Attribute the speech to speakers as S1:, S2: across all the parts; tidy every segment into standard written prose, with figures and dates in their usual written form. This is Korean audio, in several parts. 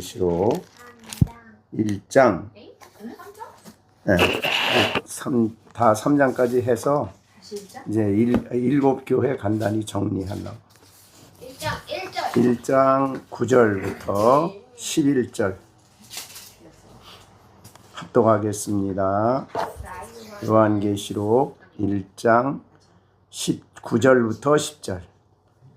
S1: 요한계시록 1장, 네, 3장까지 해서 이제 7교회 간단히 정리하려고. 1장 9절부터 11절 합독하겠습니다. 요한계시록 1장 9절부터 10절.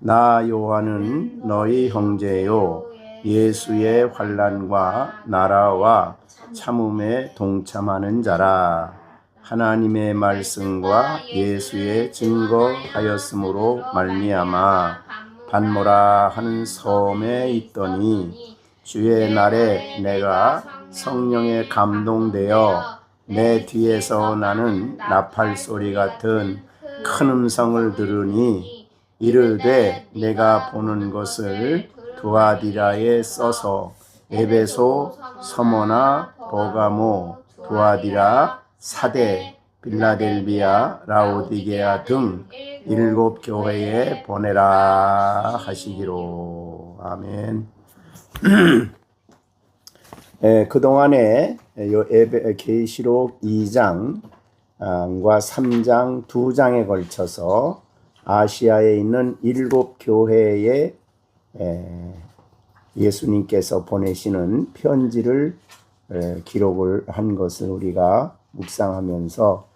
S1: 나 요한은 너희 형제요 예수의 환난과 나라와 참음에 동참하는 자라. 하나님의 말씀과 예수의 증거하였으므로 말미암아 반모라 하는 섬에 있더니 주의 날에 내가 성령에 감동되어 내 뒤에서 나는 나팔 소리 같은 큰 음성을 들으니 이르되 내가 보는 것을 두아디라에 써서 에베소, 서머나, 버가모, 두아디라, 사대, 빌라델비아, 라오디게아 등 7교회에 보내라 하시기로. 아멘. 그동안에 계시록 2장과 3장 2장에 걸쳐서 아시아에 있는 7교회에 예수님께서 보내시는 편지를 기록을 한 것을 우리가 묵상하면서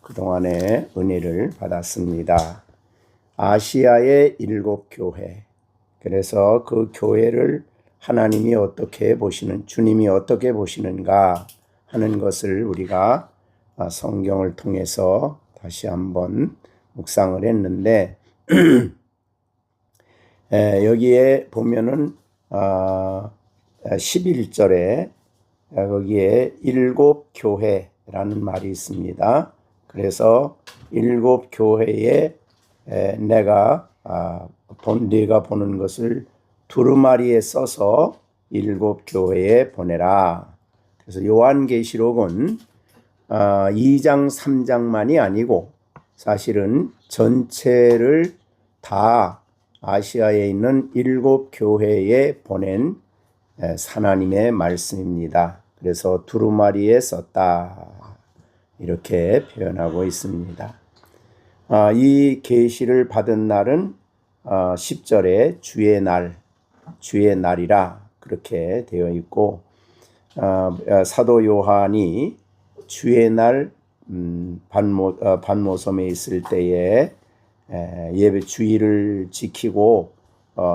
S1: 그동안에 은혜를 받았습니다. 아시아의 7교회. 그래서 그 교회를 하나님이 어떻게 보시는, 주님이 어떻게 보시는가 하는 것을 우리가 성경을 통해서 다시 한번 묵상을 했는데 여기에 보면은 11절에 거기에 7교회라는 말이 있습니다. 그래서 7교회에 내가 보는 것을 두루마리에 써서 7교회에 보내라. 그래서 요한계시록은 2장 3장만이 아니고 사실은 전체를 다 아시아에 있는 7교회에 보낸 하나님의 말씀입니다. 그래서 두루마리에 썼다 이렇게 표현하고 있습니다. 이 계시를 받은 날은 10절에 주의 날이라 그렇게 되어 있고, 사도 요한이 주의 날 반모섬에 있을 때에 예배 주일을 지키고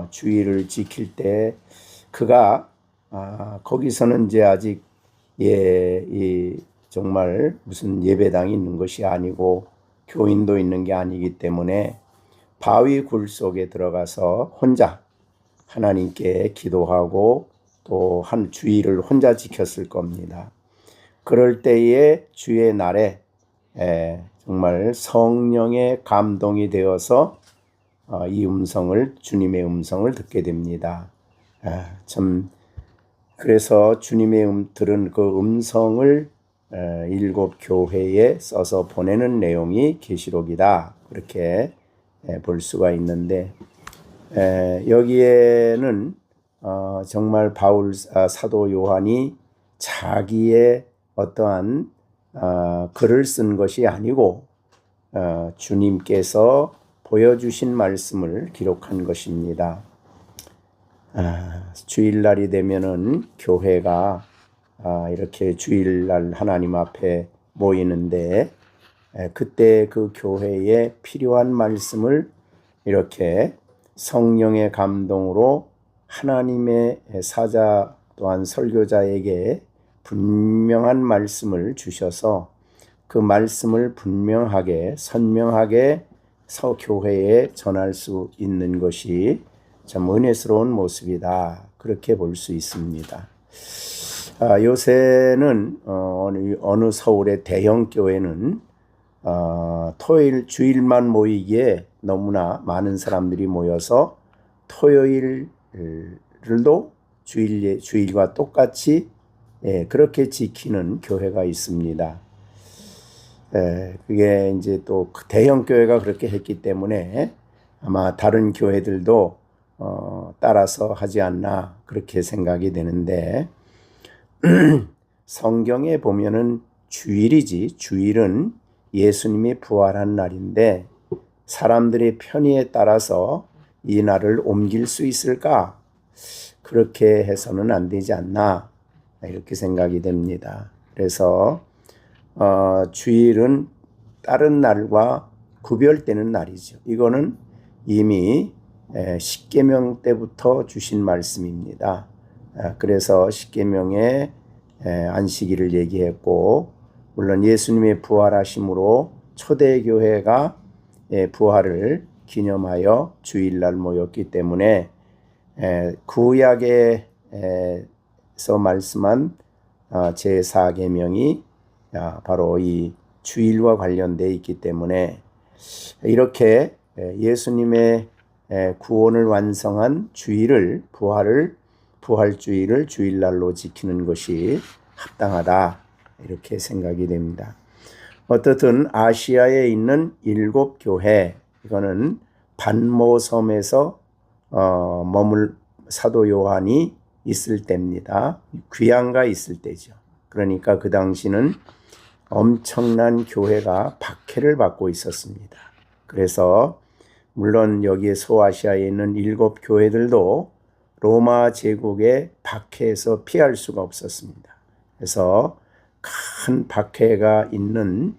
S1: 주일을 지킬 때 그가 거기서는 이제 아직 정말 무슨 예배당이 있는 것이 아니고 교인도 있는 게 아니기 때문에 바위 굴 속에 들어가서 혼자 하나님께 기도하고 또 한 주일을 혼자 지켰을 겁니다. 그럴 때에 주의 날에 정말 성령의 감동이 되어서 이 음성을, 주님의 음성을 듣게 됩니다. 참 그래서 주님의 들은 그 음성을 7교회에 써서 보내는 내용이 계시록이다 그렇게 볼 수가 있는데, 여기에는 정말 사도 요한이 자기의 어떠한 글을 쓴 것이 아니고 주님께서 보여주신 말씀을 기록한 것입니다. 주일날이 되면은 교회가 이렇게 주일날 하나님 앞에 모이는데 그때 그 교회에 필요한 말씀을 이렇게 성령의 감동으로 하나님의 사자 또한 설교자에게 분명한 말씀을 주셔서 그 말씀을 분명하게 선명하게 교회에 전할 수 있는 것이 참 은혜스러운 모습이다 그렇게 볼 수 있습니다. 요새는 어느 서울의 대형 교회는 토요일 주일만 모이기에 너무나 많은 사람들이 모여서 토요일도 주일과 똑같이 그렇게 지키는 교회가 있습니다. 그게 이제 또 대형 교회가 그렇게 했기 때문에 아마 다른 교회들도 따라서 하지 않나 그렇게 생각이 되는데 성경에 보면은 주일이지 주일은 예수님이 부활한 날인데 사람들의 편의에 따라서 이 날을 옮길 수 있을까? 그렇게 해서는 안 되지 않나 이렇게 생각이 됩니다. 그래서 주일은 다른 날과 구별되는 날이죠. 이거는 이미 십계명 때부터 주신 말씀입니다. 그래서 십계명에 안식일을 얘기했고 물론 예수님의 부활하심으로 초대교회가 부활을 기념하여 주일날 모였기 때문에 구약에서 말씀한 제4계명이 바로 이 주일과 관련되어 있기 때문에 이렇게 예수님의 구원을 완성한 주일을 부활주일을 주일날로 지키는 것이 합당하다 이렇게 생각이 됩니다. 어떻든 아시아에 있는 7교회 이거는 반모섬에서 머물 사도 요한이 있을 때입니다. 귀양가 있을 때죠. 그러니까 그 당시는 엄청난 교회가 박해를 받고 있었습니다. 그래서 물론 여기에 소아시아에 있는 7교회들도 로마 제국의 박해에서 피할 수가 없었습니다. 그래서 큰 박해가 있는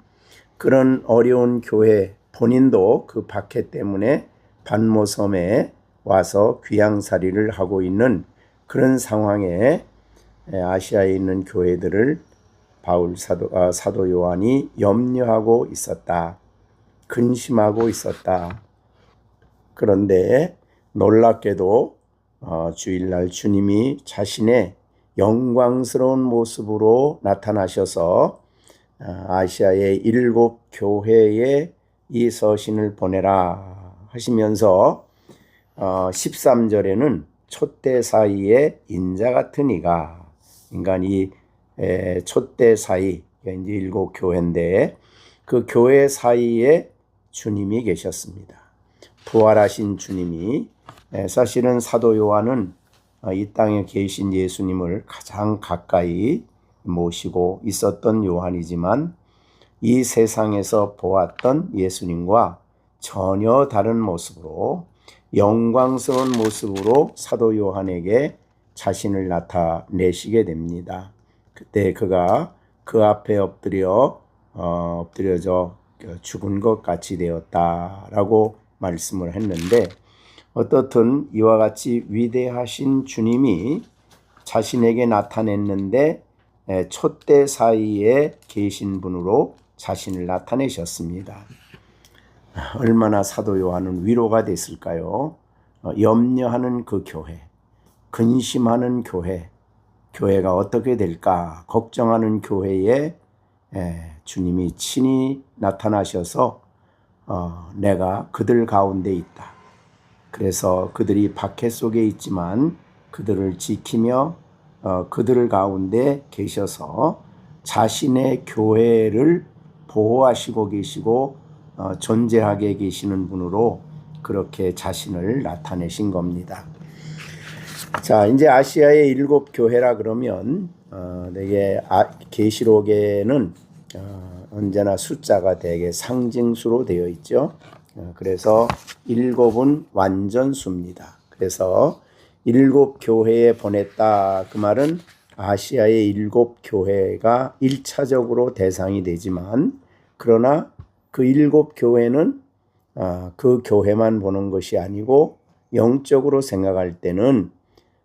S1: 그런 어려운 교회 본인도 그 박해 때문에 반모섬에 와서 귀양살이를 하고 있는 그런 상황에 아시아에 있는 교회들을 사도 요한이 염려하고 있었다. 근심하고 있었다. 그런데 놀랍게도 주일날 주님이 자신의 영광스러운 모습으로 나타나셔서 아시아의 7교회에 이 서신을 보내라 하시면서 13절에는 촛대 사이에 인자 같은 이가 인간이 촛대 사이 이제 7교회인데 그 교회 사이에 주님이 계셨습니다. 부활하신 주님이 사실은 사도 요한은 이 땅에 계신 예수님을 가장 가까이 모시고 있었던 요한이지만 이 세상에서 보았던 예수님과 전혀 다른 모습으로 영광스러운 모습으로 사도 요한에게 자신을 나타내시게 됩니다. 그때 그가 그 앞에 엎드려져 죽은 것 같이 되었다라고 말씀을 했는데 어떻든 이와 같이 위대하신 주님이 자신에게 나타냈는데 촛대 사이에 계신 분으로 자신을 나타내셨습니다. 얼마나 사도 요한은 위로가 됐을까요? 염려하는 그 교회, 근심하는 교회가 어떻게 될까 걱정하는 교회에 주님이 친히 나타나셔서 내가 그들 가운데 있다. 그래서 그들이 박해 속에 있지만 그들을 지키며 그들 가운데 계셔서 자신의 교회를 보호하시고 계시고 존재하게 계시는 분으로 그렇게 자신을 나타내신 겁니다. 자, 이제 아시아의 7교회라 그러면 되게 계시록에는 언제나 숫자가 되게 상징수로 되어 있죠. 그래서 7은 완전수입니다. 그래서 7교회에 보냈다. 그 말은 아시아의 7교회가 1차적으로 대상이 되지만 그러나 그 7교회는 그 교회만 보는 것이 아니고 영적으로 생각할 때는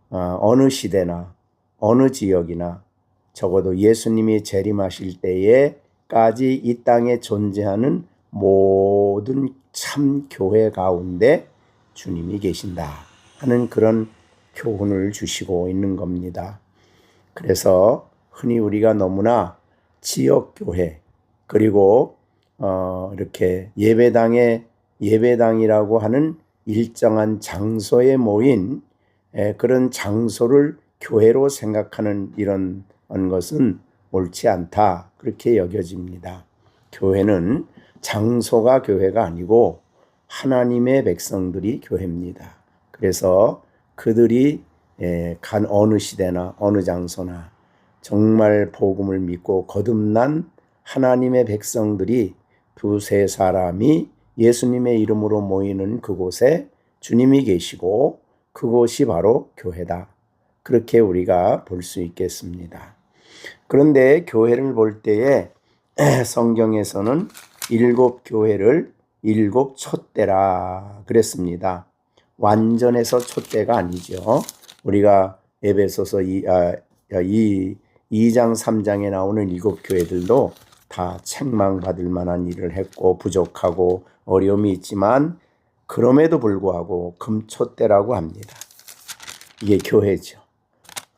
S1: 어느 시대나 어느 지역이나 적어도 예수님이 재림하실 때에까지 이 땅에 존재하는 모든 참 교회 가운데 주님이 계신다 하는 그런 교훈을 주시고 있는 겁니다. 그래서 흔히 우리가 너무나 지역교회 그리고 이렇게 예배당이라고 하는 일정한 장소에 모인 그런 장소를 교회로 생각하는 이런 것은 옳지 않다 그렇게 여겨집니다. 교회는 장소가 교회가 아니고 하나님의 백성들이 교회입니다. 그래서 그들이 간 어느 시대나 어느 장소나 정말 복음을 믿고 거듭난 하나님의 백성들이 두세 사람이 예수님의 이름으로 모이는 그곳에 주님이 계시고 그곳이 바로 교회다. 그렇게 우리가 볼 수 있겠습니다. 그런데 교회를 볼 때에 성경에서는 7교회를 7촛대라 그랬습니다. 완전해서 촛대가 아니죠. 우리가 에베소서 2장 3장에 나오는 7교회들도 다 책망받을 만한 일을 했고 부족하고 어려움이 있지만 그럼에도 불구하고 금촛대라고 합니다. 이게 교회죠.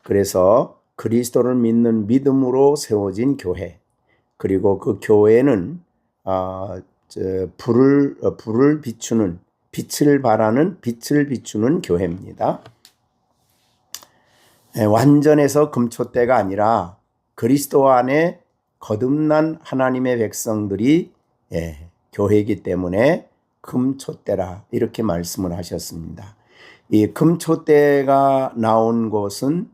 S1: 그래서 그리스도를 믿는 믿음으로 세워진 교회, 그리고 그 교회는 불을 비추는, 빛을 발하는 빛을 비추는 교회입니다. 완전해서 금촛대가 아니라 그리스도 안에 거듭난 하나님의 백성들이 교회이기 때문에 금촛대라 이렇게 말씀을 하셨습니다. 이 금촛대가 나온 곳은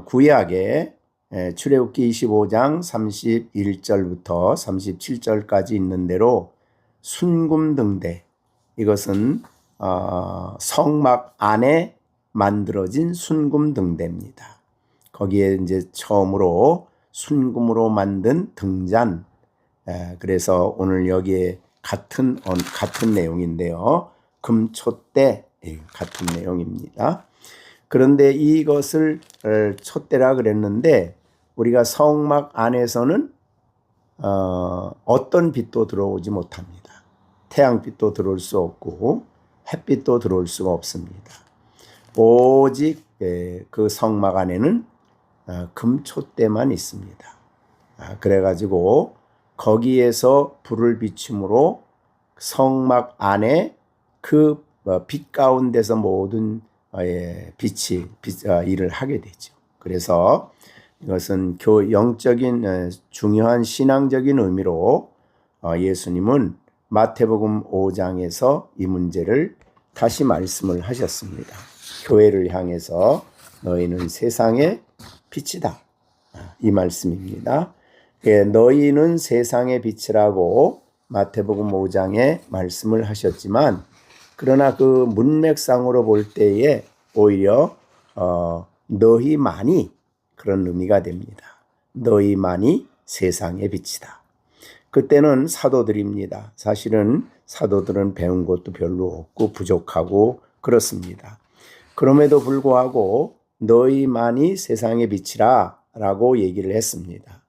S1: 구약에 출애굽기 25장 31절부터 37절까지 있는 대로 순금등대, 이것은 성막 안에 만들어진 순금등대입니다. 거기에 이제 처음으로 순금으로 만든 등잔, 그래서 오늘 여기에 같은 내용인데요. 금촛대 같은 내용입니다. 그런데 이것을 촛대라 그랬는데 우리가 성막 안에서는 어떤 빛도 들어오지 못합니다. 태양빛도 들어올 수 없고 햇빛도 들어올 수가 없습니다. 오직 그 성막 안에는 금촛대만 있습니다. 그래가지고 거기에서 불을 비춤으로 성막 안에 그 빛 가운데서 모든 빛이 일을 하게 되죠. 그래서 이것은 영적인 중요한 신앙적인 의미로 예수님은 마태복음 5장에서 이 문제를 다시 말씀을 하셨습니다. 교회를 향해서 너희는 세상의 빛이다. 이 말씀입니다. 너희는 세상의 빛이라고 마태복음 5장에 말씀을 하셨지만 그러나 그 문맥상으로 볼 때에 오히려 너희만이 그런 의미가 됩니다. 너희만이 세상의 빛이다. 그때는 사도들입니다. 사실은 사도들은 배운 것도 별로 없고 부족하고 그렇습니다. 그럼에도 불구하고 너희만이 세상의 빛이라 라고 얘기를 했습니다.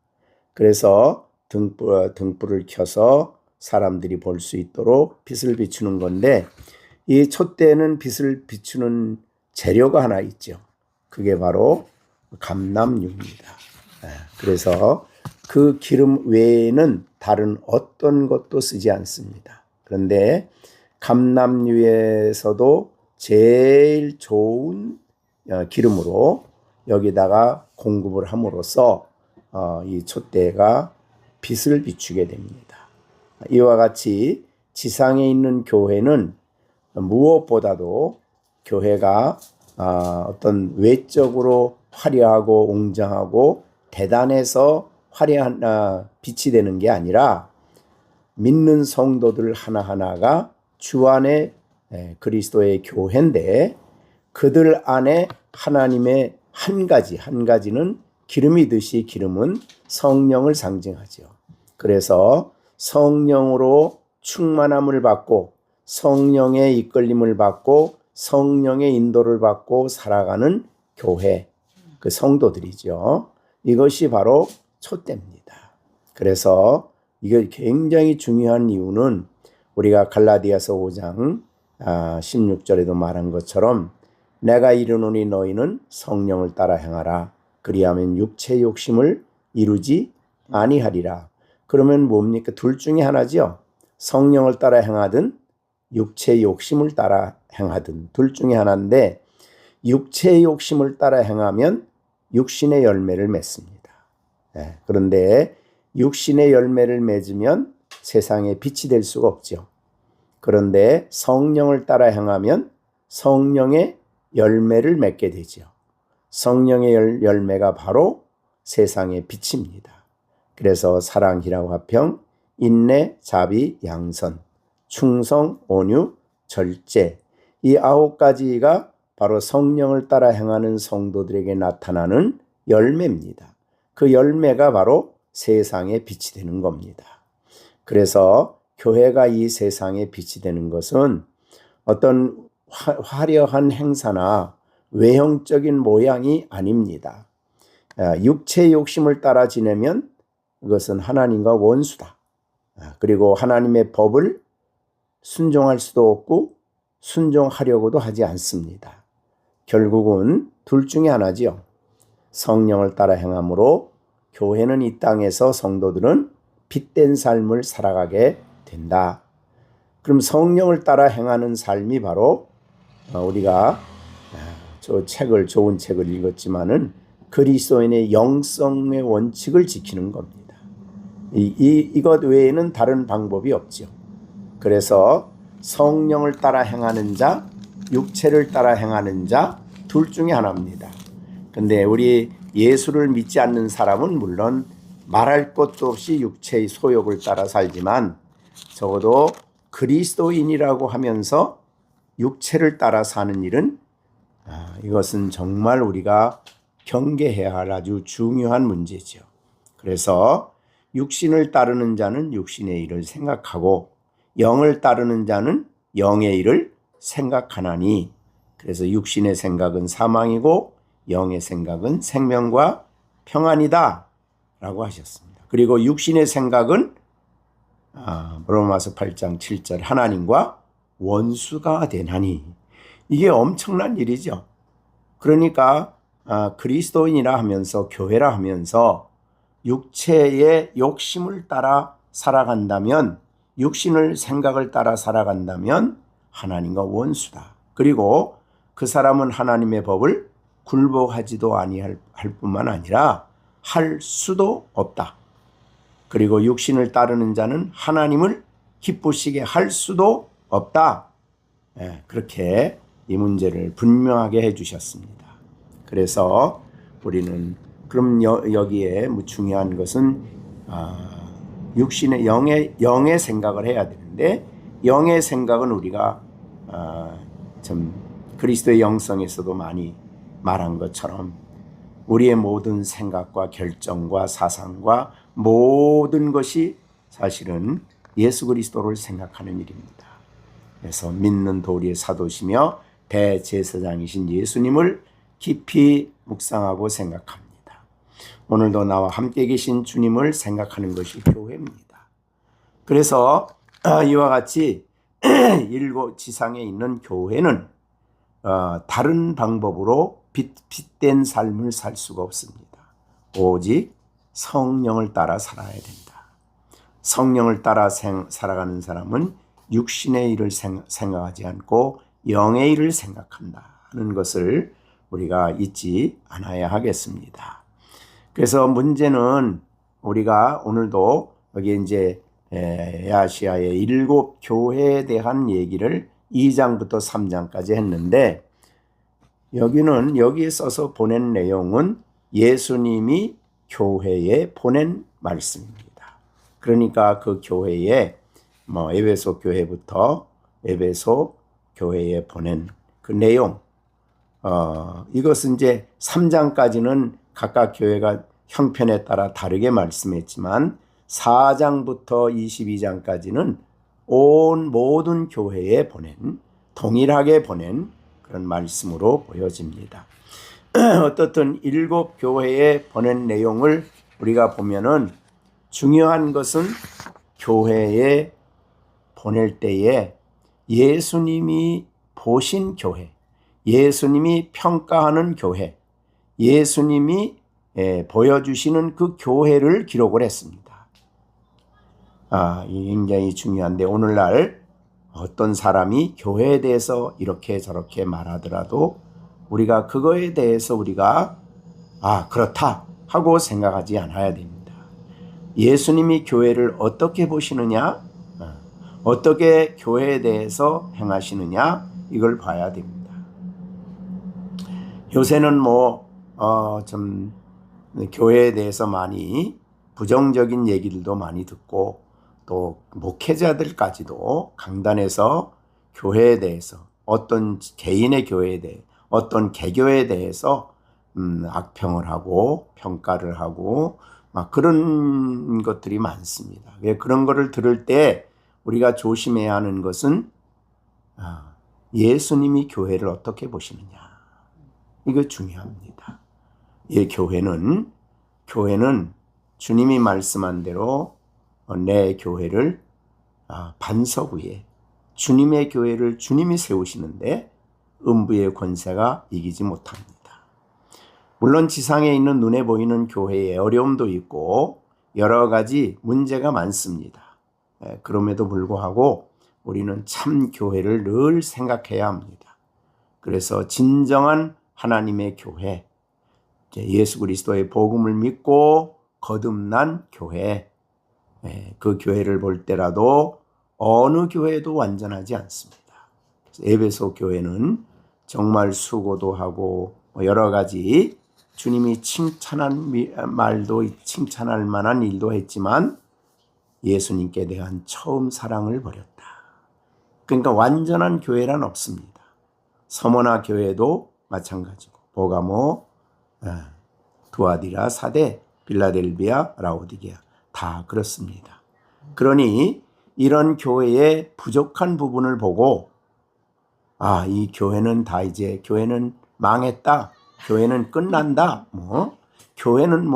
S1: 그래서 등불을 켜서 사람들이 볼 수 있도록 빛을 비추는 건데 이 촛대는 빛을 비추는 재료가 하나 있죠. 그게 바로 감람유입니다. 그래서 그 기름 외에는 다른 어떤 것도 쓰지 않습니다. 그런데 감람유에서도 제일 좋은 기름으로 여기다가 공급을 함으로써 이 촛대가 빛을 비추게 됩니다. 이와 같이 지상에 있는 교회는 무엇보다도 교회가 어떤 외적으로 화려하고 웅장하고 대단해서 화려한 빛이 되는 게 아니라 믿는 성도들 하나하나가 주 안에 그리스도의 교회인데 그들 안에 하나님의 한 가지는 기름이듯이 기름은 성령을 상징하죠. 그래서 성령으로 충만함을 받고 성령의 이끌림을 받고 성령의 인도를 받고 살아가는 교회, 그 성도들이죠. 이것이 바로 촛대입니다. 그래서 이게 굉장히 중요한 이유는 우리가 갈라디아서 5장 16절에도 말한 것처럼 내가 이르노니 너희는 성령을 따라 행하라. 그리하면 육체의 욕심을 이루지 아니하리라. 그러면 뭡니까? 둘 중에 하나죠. 성령을 따라 행하든 육체의 욕심을 따라 행하든 둘 중에 하나인데 육체의 욕심을 따라 행하면 육신의 열매를 맺습니다. 그런데 육신의 열매를 맺으면 세상에 빛이 될 수가 없죠. 그런데 성령을 따라 행하면 성령의 열매를 맺게 되죠. 성령의 열매가 바로 세상의 빛입니다. 그래서 사랑, 희락, 화평, 인내, 자비, 양선, 충성, 온유, 절제, 이 9가지가 바로 성령을 따라 행하는 성도들에게 나타나는 열매입니다. 그 열매가 바로 세상의 빛이 되는 겁니다. 그래서 교회가 이 세상의 빛이 되는 것은 어떤 화려한 행사나 외형적인 모양이 아닙니다. 육체의 욕심을 따라 지내면 그것은 하나님과 원수다. 그리고 하나님의 법을 순종할 수도 없고 순종하려고도 하지 않습니다. 결국은 둘 중에 하나지요. 성령을 따라 행함으로 교회는 이 땅에서 성도들은 빛된 삶을 살아가게 된다. 그럼 성령을 따라 행하는 삶이 바로 우리가 좋은 책을 읽었지만은 그리스도인의 영성의 원칙을 지키는 겁니다. 이것 외에는 다른 방법이 없죠. 그래서 성령을 따라 행하는 자, 육체를 따라 행하는 자, 둘 중에 하나입니다. 근데 우리 예수를 믿지 않는 사람은 물론 말할 것도 없이 육체의 소욕을 따라 살지만 적어도 그리스도인이라고 하면서 육체를 따라 사는 일은 이것은 정말 우리가 경계해야 할 아주 중요한 문제죠. 그래서 육신을 따르는 자는 육신의 일을 생각하고 영을 따르는 자는 영의 일을 생각하나니, 그래서 육신의 생각은 사망이고 영의 생각은 생명과 평안이다 라고 하셨습니다. 그리고 육신의 생각은 로마서 8장 7절 하나님과 원수가 되나니, 이게 엄청난 일이죠. 그러니까 그리스도인이라 하면서 교회라 하면서 육체의 욕심을 따라 살아간다면, 육신을 생각을 따라 살아간다면 하나님과 원수다. 그리고 그 사람은 하나님의 법을 굴복하지도 아니할 뿐만 아니라 할 수도 없다. 그리고 육신을 따르는 자는 하나님을 기쁘시게 할 수도 없다. 그렇게 이 문제를 분명하게 해주셨습니다. 그래서 우리는 그럼 여기에 중요한 것은 육신의 영의 생각을 해야 되는데, 영의 생각은 우리가 좀 그리스도의 영성에서도 많이 말한 것처럼 우리의 모든 생각과 결정과 사상과 모든 것이 사실은 예수 그리스도를 생각하는 일입니다. 그래서 믿는 도리의 사도시며 대제사장이신 예수님을 깊이 묵상하고 생각합니다. 오늘도 나와 함께 계신 주님을 생각하는 것이 교회입니다. 그래서 이와 같이 지상에 있는 교회는 다른 방법으로 빛된 삶을 살 수가 없습니다. 오직 성령을 따라 살아야 된다. 성령을 따라 살아가는 사람은 육신의 일을 생각하지 않고 영의 일을 생각한다는 것을 우리가 잊지 않아야 하겠습니다. 그래서 문제는 우리가 오늘도 여기 이제 아시아의 7 교회에 대한 얘기를 2장부터 3장까지 했는데, 여기에 써서 보낸 내용은 예수님이 교회에 보낸 말씀입니다. 그러니까 그 교회에 에베소 교회부터 에베소 교회에 보낸 그 내용, 이것은 이제 3장까지는 각각 교회가 형편에 따라 다르게 말씀했지만 4장부터 22장까지는 모든 교회에 동일하게 보낸 그런 말씀으로 보여집니다. 어떻든 7 교회에 보낸 내용을 우리가 보면은 중요한 것은 교회에 보낼 때에 예수님이 보신 교회, 예수님이 평가하는 교회, 예수님이 보여주시는 그 교회를 기록을 했습니다. 이게 굉장히 중요한데, 오늘날 어떤 사람이 교회에 대해서 이렇게 저렇게 말하더라도 우리가 그거에 대해서 우리가 그렇다 하고 생각하지 않아야 됩니다. 예수님이 교회를 어떻게 보시느냐, 어떻게 교회에 대해서 행하시느냐, 이걸 봐야 됩니다. 요새는 좀 교회에 대해서 많이 부정적인 얘기들도 많이 듣고 또 목회자들까지도 강단에서 교회에 대해서 어떤 개인의 교회에 대해 어떤 개교에 대해서 악평을 하고 평가를 하고 막 그런 것들이 많습니다. 그런 거를 들을 때 우리가 조심해야 하는 것은 예수님이 교회를 어떻게 보시느냐. 이거 중요합니다. 교회는 주님이 말씀한 대로 내 교회를 반석 위에 주님의 교회를 주님이 세우시는데 음부의 권세가 이기지 못합니다. 물론 지상에 있는 눈에 보이는 교회에 어려움도 있고 여러 가지 문제가 많습니다. 그럼에도 불구하고 우리는 참 교회를 늘 생각해야 합니다. 그래서 진정한 하나님의 교회, 예수 그리스도의 복음을 믿고 거듭난 교회, 그 교회를 볼 때라도 어느 교회도 완전하지 않습니다. 에베소 교회는 정말 수고도 하고 여러 가지 주님이 칭찬할 만한 일도 했지만 예수님께 대한 처음 사랑을 버렸다. 그러니까 완전한 교회란 없습니다. 서머나 교회도 마찬가지고 보가모, 두아디라, 사대, 빌라델비아, 라오디게아 다 그렇습니다. 그러니 이런 교회의 부족한 부분을 보고 이 교회는 다 이제 교회는 망했다. 교회는 끝난다. 교회는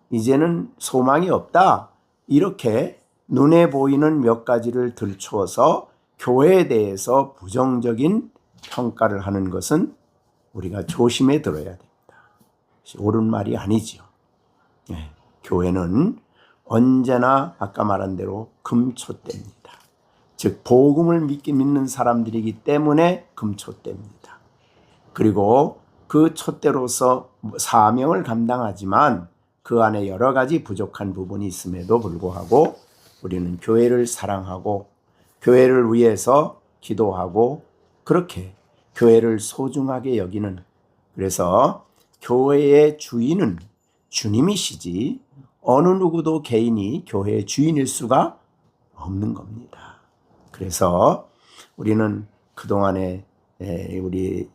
S1: 이제는 소망이 없다. 이렇게 눈에 보이는 몇 가지를 들추어서 교회에 대해서 부정적인 평가를 하는 것은 우리가 조심해 들어야 됩니다. 옳은 말이 아니지요. 교회는 언제나 아까 말한 대로 금초대입니다. 즉 복음을 믿는 사람들이기 때문에 금초대입니다. 그리고 그 촛대로서 사명을 감당하지만 그 안에 여러 가지 부족한 부분이 있음에도 불구하고 우리는 교회를 사랑하고 교회를 위해서 기도하고 그렇게 교회를 소중하게 여기는, 그래서 교회의 주인은 주님이시지 어느 누구도 개인이 교회의 주인일 수가 없는 겁니다. 그래서 우리는 그동안에 우리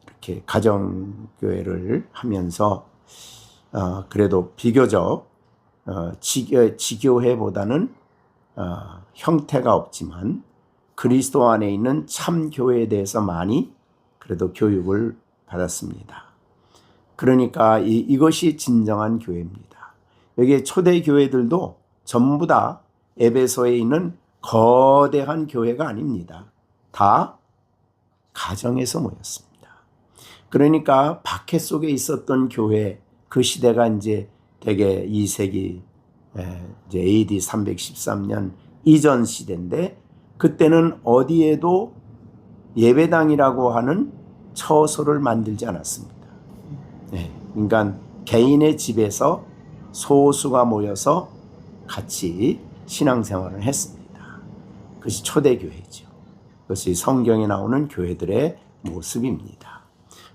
S1: 이렇게 가정교회를 하면서 그래도 비교적 지교회보다는 형태가 없지만 그리스도 안에 있는 참 교회에 대해서 많이 그래도 교육을 받았습니다. 그러니까 이것이 진정한 교회입니다. 여기 초대 교회들도 전부 다 에베소에 있는 거대한 교회가 아닙니다. 다 가정에서 모였습니다. 그러니까 박해 속에 있었던 교회, 그 시대가 이제 대개 2세기 이제 AD 313년 이전 시대인데 그때는 어디에도 예배당이라고 하는 처소를 만들지 않았습니다. 그러니까 개인의 집에서 소수가 모여서 같이 신앙생활을 했습니다. 그것이 초대교회죠. 그것이 성경에 나오는 교회들의 모습입니다.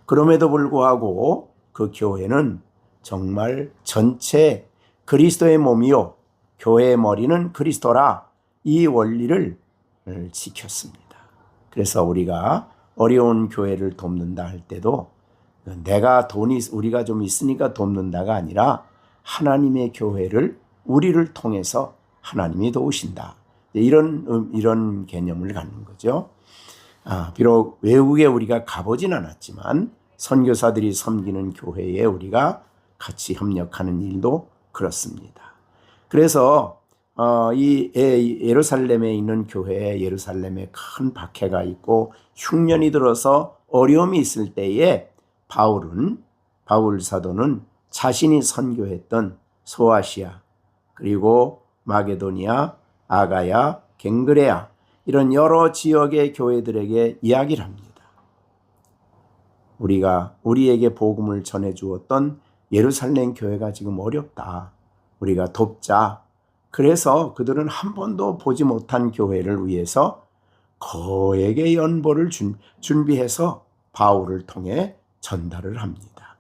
S1: 그럼에도 불구하고 그 교회는 정말 전체 그리스도의 몸이요 교회의 머리는 그리스도라, 이 원리를 지켰습니다. 그래서 우리가 어려운 교회를 돕는다 할 때도 우리가 좀 있으니까 돕는다가 아니라 하나님의 교회를 우리를 통해서 하나님이 도우신다. 이런 개념을 갖는 거죠. 비록 외국에 우리가 가보진 않았지만 선교사들이 섬기는 교회에 우리가 같이 협력하는 일도 그렇습니다. 그래서 이 예루살렘에 있는 교회에 예루살렘에 큰 박해가 있고 흉년이 들어서 어려움이 있을 때에 바울 사도는 자신이 선교했던 소아시아 그리고 마게도니아, 아가야, 갱그레아 이런 여러 지역의 교회들에게 이야기를 합니다. 우리에게 복음을 전해주었던 예루살렘 교회가 지금 어렵다. 우리가 돕자. 그래서 그들은 한 번도 보지 못한 교회를 위해서 거액의 연보를 준비해서 바울을 통해 전달을 합니다.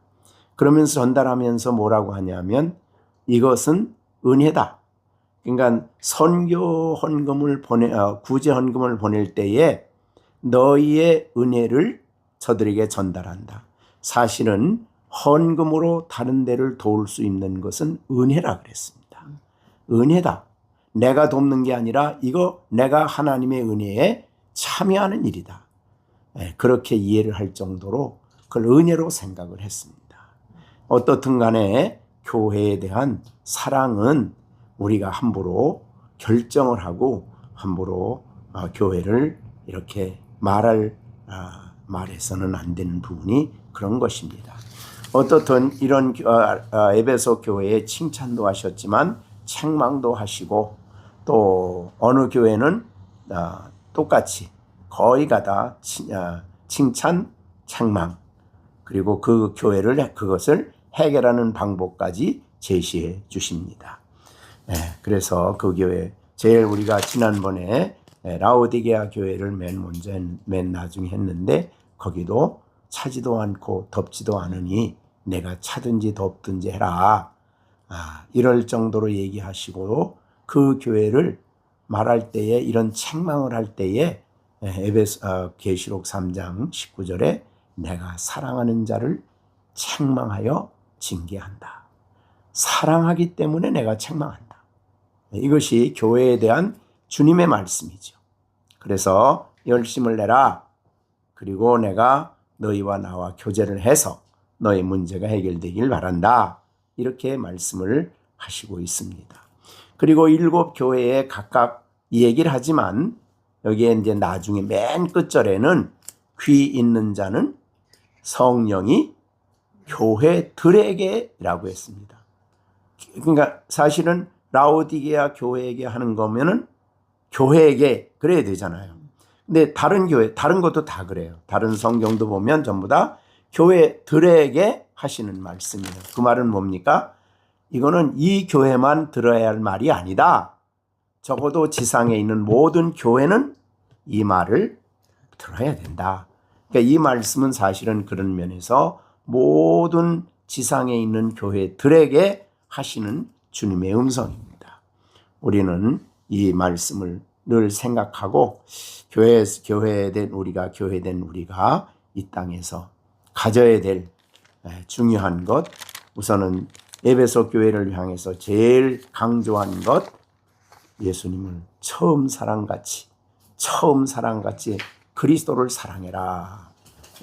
S1: 그러면서 전달하면서 뭐라고 하냐면 이것은 은혜다. 그러니까 선교 헌금을 구제 헌금을 보낼 때에 너희의 은혜를 저들에게 전달한다. 사실은 헌금으로 다른 데를 도울 수 있는 것은 은혜라 그랬습니다. 은혜다. 내가 돕는 게 아니라 이거 내가 하나님의 은혜에 참여하는 일이다. 그렇게 이해를 할 정도로 그걸 은혜로 생각을 했습니다. 어떻든 간에 교회에 대한 사랑은 우리가 함부로 결정을 하고 함부로 교회를 이렇게 말해서는 안 되는 부분이 그런 것입니다. 어떻든 이런 에베소 교회에 칭찬도 하셨지만 책망도 하시고 또 어느 교회는 똑같이 거의가 다 칭찬, 책망 그리고 그 교회를 그것을 해결하는 방법까지 제시해 주십니다. 그래서 그 교회 제일 우리가 지난번에 라오디게아 교회를 맨 나중에 했는데 거기도 차지도 않고 덥지도 않으니 내가 차든지 덥든지 해라. 이럴 정도로 얘기하시고 그 교회를 말할 때에 이런 책망을 할 때에 계시록 3장 19절에 내가 사랑하는 자를 책망하여 징계한다. 사랑하기 때문에 내가 책망한다. 이것이 교회에 대한 주님의 말씀이죠. 그래서 열심을 내라. 그리고 내가 너희와 나와 교제를 해서 너의 문제가 해결되길 바란다. 이렇게 말씀을 하시고 있습니다. 그리고 7 교회에 각각 이 얘기를 하지만 여기에 이제 나중에 맨 끝절에는 귀 있는 자는 성령이 교회들에게라고 했습니다. 그러니까 사실은 라오디게아 교회에게 하는 거면은 교회에게 그래야 되잖아요. 근데 다른 교회, 다른 것도 다 그래요. 다른 성경도 보면 전부 다 교회들에게 하시는 말씀이에요. 그 말은 뭡니까? 이거는 이 교회만 들어야 할 말이 아니다. 적어도 지상에 있는 모든 교회는 이 말을 들어야 된다. 그러니까 이 말씀은 사실은 그런 면에서 모든 지상에 있는 교회들에게 하시는 주님의 음성입니다. 우리는 이 말씀을 늘 생각하고 교회된 우리가 이 땅에서 가져야 될 중요한 것, 우선은 에베소 교회를 향해서 제일 강조한 것, 예수님을 처음 사랑같이 그리스도를 사랑해라.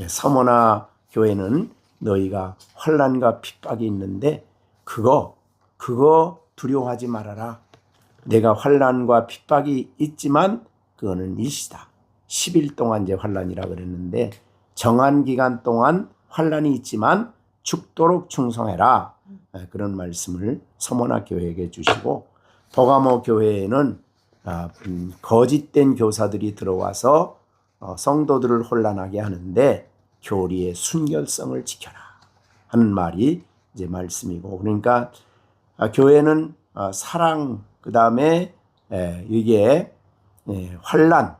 S1: 서머나 교회는 너희가 환난과 핍박이 있는데 그거 두려워하지 말아라. 내가 환난과 핍박이 있지만 그거는 일시다. 10일 동안 이제 환난이라 그랬는데 정한 기간 동안 환난이 있지만 죽도록 충성해라. 그런 말씀을 서머나 교회에게 주시고 버가모 교회에는 거짓된 교사들이 들어와서 성도들을 혼란하게 하는데 교리의 순결성을 지켜라 하는 말이 이제 말씀이고, 그러니까 교회는 사랑, 그 다음에 이게 환란,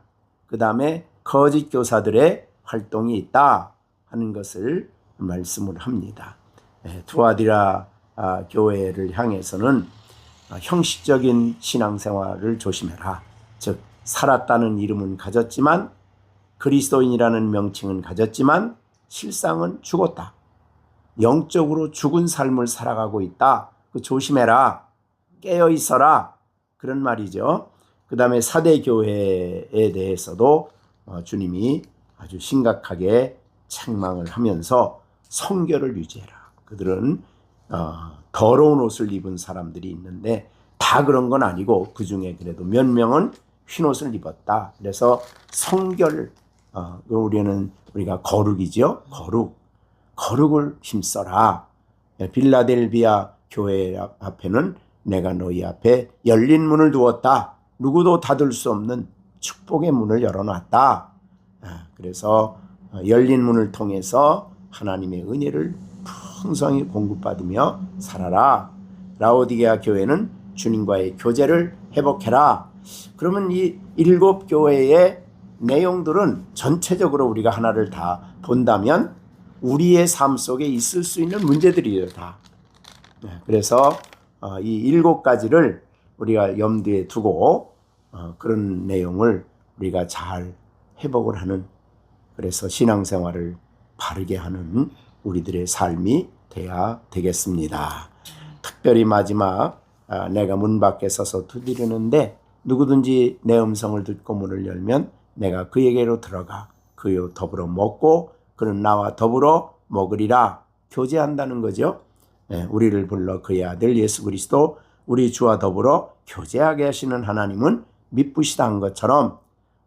S1: 그 다음에 거짓 교사들의 활동이 있다 하는 것을 말씀을 합니다. 투아디라 교회를 향해서는 형식적인 신앙생활을 조심해라. 즉 살았다는 이름은 가졌지만 그리스도인이라는 명칭은 가졌지만 실상은 죽었다. 영적으로 죽은 삶을 살아가고 있다. 조심해라. 깨어 있어라. 그런 말이죠. 그 다음에 사대교회에 대해서도 주님이 아주 심각하게 책망을 하면서 성결을 유지해라. 그들은 더러운 옷을 입은 사람들이 있는데 다 그런 건 아니고 그 중에 그래도 몇 명은 흰 옷을 입었다. 그래서 성결, 우리가 거룩이죠. 거룩을 힘써라. 빌라델비아 교회 앞에는 내가 너희 앞에 열린 문을 두었다. 누구도 닫을 수 없는 축복의 문을 열어놨다. 그래서 열린 문을 통해서 하나님의 은혜를 풍성히 공급받으며 살아라. 라오디게아 교회는 주님과의 교제를 회복해라. 그러면 이 7 교회의 내용들은 전체적으로 우리가 하나를 다 본다면 우리의 삶 속에 있을 수 있는 문제들이에요, 다. 그래서 이 7가지를 우리가 염두에 두고 그런 내용을 우리가 잘 회복을 하는, 그래서 신앙생활을 바르게 하는 우리들의 삶이 돼야 되겠습니다. 특별히 마지막, 내가 문 밖에 서서 두드리는데 누구든지 내 음성을 듣고 문을 열면 내가 그에게로 들어가 그와 더불어 먹고 그는 나와 더불어 먹으리라. 교제한다는 거죠. 우리를 불러 그의 아들 예수 그리스도 우리 주와 더불어 교제하게 하시는 하나님은 미쁘시다 한 것처럼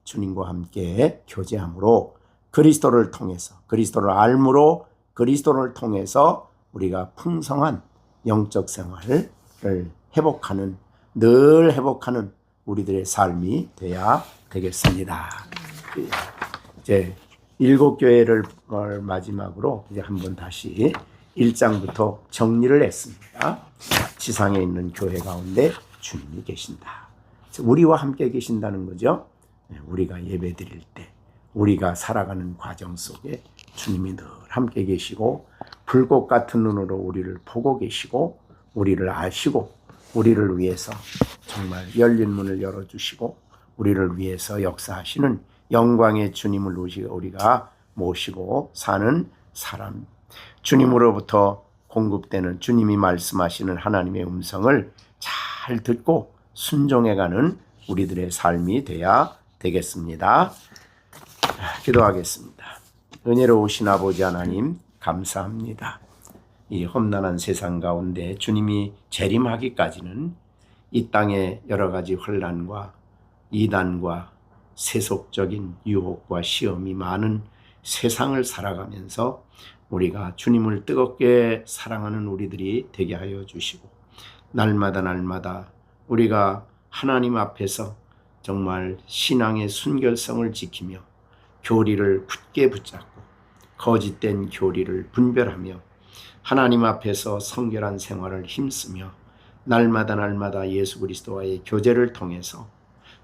S1: 주님과 함께 교제함으로 그리스도를 통해서, 그리스도를 알므로 그리스도를 통해서 우리가 풍성한 영적 생활을 회복하는, 늘 회복하는 우리들의 삶이 돼야 되겠습니다. 이제 7교회를 마지막으로 이제 한번 다시 1장부터 정리를 했습니다. 지상에 있는 교회 가운데 주님이 계신다. 우리와 함께 계신다는 거죠. 우리가 예배 드릴 때, 우리가 살아가는 과정 속에 주님이 늘 함께 계시고 불꽃 같은 눈으로 우리를 보고 계시고 우리를 아시고 우리를 위해서 정말 열린 문을 열어주시고 우리를 위해서 역사하시는 영광의 주님을 우리가 모시고 사는 사람, 주님으로부터 공급되는, 주님이 말씀하시는 하나님의 음성을 잘 듣고 순종해가는 우리들의 삶이 돼야 되겠습니다. 기도하겠습니다. 은혜로우신 아버지 하나님, 감사합니다. 이 험난한 세상 가운데 주님이 재림하기까지는 이 땅의 여러 가지 혼란과 이단과 세속적인 유혹과 시험이 많은 세상을 살아가면서 우리가 주님을 뜨겁게 사랑하는 우리들이 되게 하여 주시고, 날마다 우리가 하나님 앞에서 정말 신앙의 순결성을 지키며 교리를 굳게 붙잡고 거짓된 교리를 분별하며 하나님 앞에서 성결한 생활을 힘쓰며 날마다 예수 그리스도와의 교제를 통해서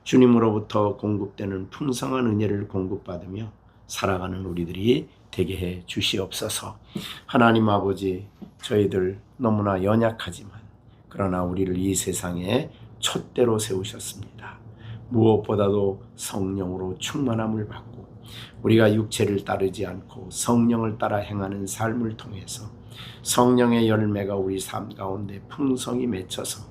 S1: 주님으로부터 공급되는 풍성한 은혜를 공급받으며 살아가는 우리들이 되게 해 주시옵소서. 하나님 아버지, 저희들 너무나 연약하지만 그러나 우리를 이 세상에 촛대로 세우셨습니다. 무엇보다도 성령으로 충만함을 받고 우리가 육체를 따르지 않고 성령을 따라 행하는 삶을 통해서 성령의 열매가 우리 삶 가운데 풍성히 맺혀서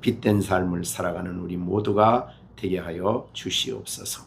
S1: 빛된 삶을 살아가는 우리 모두가 되게 하여 주시옵소서.